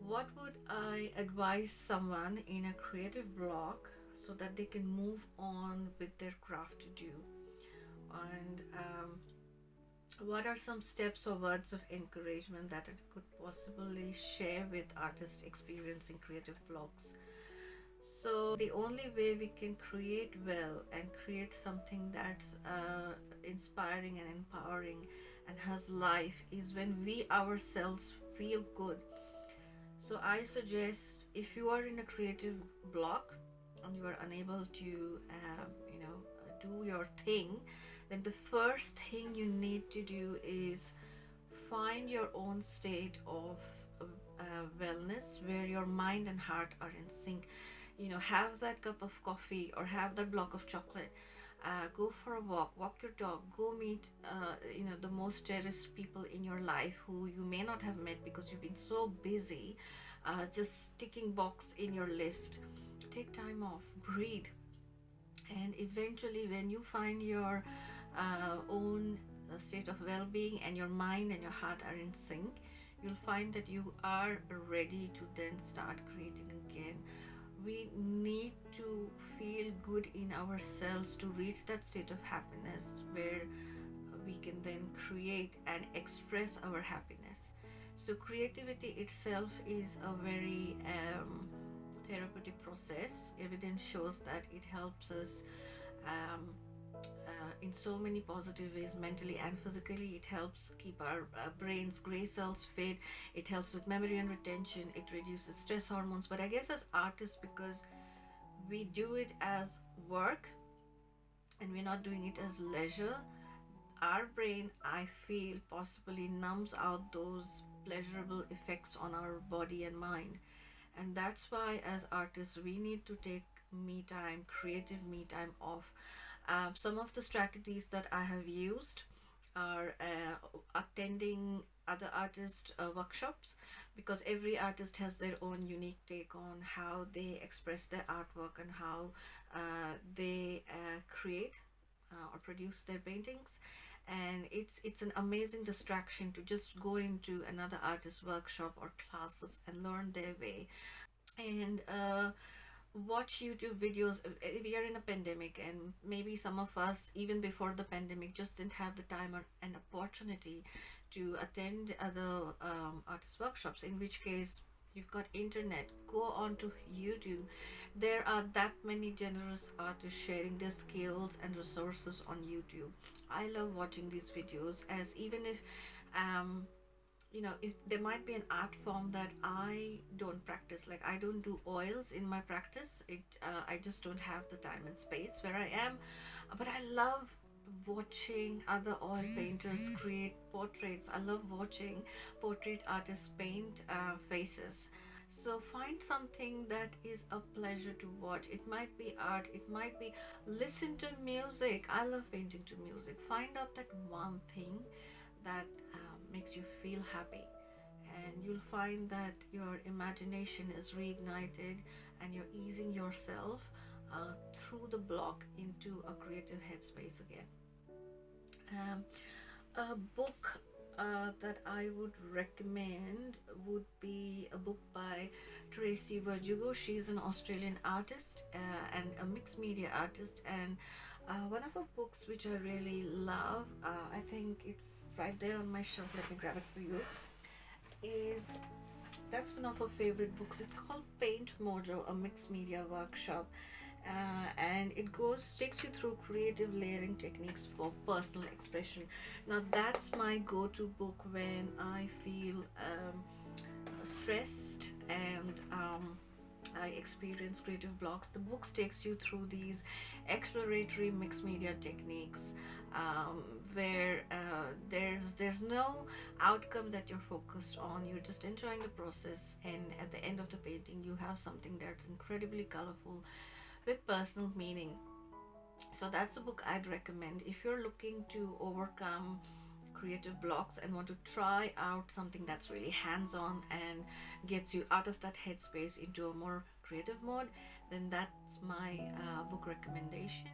What would I advise someone in a creative block so that they can move on with their craft to do? And what are some steps or words of encouragement that I could possibly share with artists experiencing creative blocks? So, the only way we can create well and create something that's inspiring and empowering and has life is when we ourselves feel good. So I suggest, if you are in a creative block and you are unable to, do your thing, then the first thing you need to do is find your own state of wellness where your mind and heart are in sync. Have that cup of coffee or have that block of chocolate. Go for a walk your dog, go meet the most cherished people in your life who you may not have met because you've been so busy just ticking box in your list. Take time off, breathe, and eventually when you find your own state of well-being and your mind and your heart are in sync, you'll find that you are ready to then start creating again. We need to feel good in ourselves to reach that state of happiness where we can then create and express our happiness. So creativity itself is a very therapeutic process. Evidence shows that it helps us um, in so many positive ways, mentally and physically. It helps keep our brain's gray cells fit. It helps with memory and retention. It reduces stress hormones. But I guess as artists, because we do it as work and we're not doing it as leisure, our brain, I feel, possibly numbs out those pleasurable effects on our body and mind. And that's why as artists we need to take me time, creative me time off. Some of the strategies that I have used are attending other artist workshops, because every artist has their own unique take on how they express their artwork and how they create or produce their paintings. And it's an amazing distraction to just go into another artist workshop or classes and learn their way, and watch YouTube videos. We are in a pandemic, and maybe some of us, even before the pandemic, just didn't have the time or an opportunity to attend other artist workshops, in which case you've got internet. Go on to YouTube. There are that many generous artists sharing their skills and resources on YouTube. I love watching these videos, as even if if there might be an art form that I don't practice, like I don't do oils in my practice, I just don't have the time and space where I am. But I love watching other oil painters create portraits. I love watching portrait artists paint faces. So find something that is a pleasure to watch. It might be art, it might be listen to music. I love painting to music. Find out that one thing that makes you feel happy, and you'll find that your imagination is reignited and you're easing yourself through the block into a creative headspace again. um, a book that I would recommend would be a book by Tracy Verdugo. She's an Australian artist and a mixed media artist, and one of her books which I really love, I think it's right there on my shelf, let me grab it for you, is that's one of her favorite books. It's called Paint Mojo, a mixed media workshop. And it takes you through creative layering techniques for personal expression. Now that's my go-to book when I feel stressed and I experience creative blocks. The books takes you through these exploratory mixed media techniques, where there's no outcome that you're focused on. You're just enjoying the process, and at the end of the painting, you have something that's incredibly colorful with personal meaning. So that's a book I'd recommend if you're looking to overcome creative blocks and want to try out something that's really hands-on and gets you out of that headspace into a more creative mode. Then that's my book recommendation.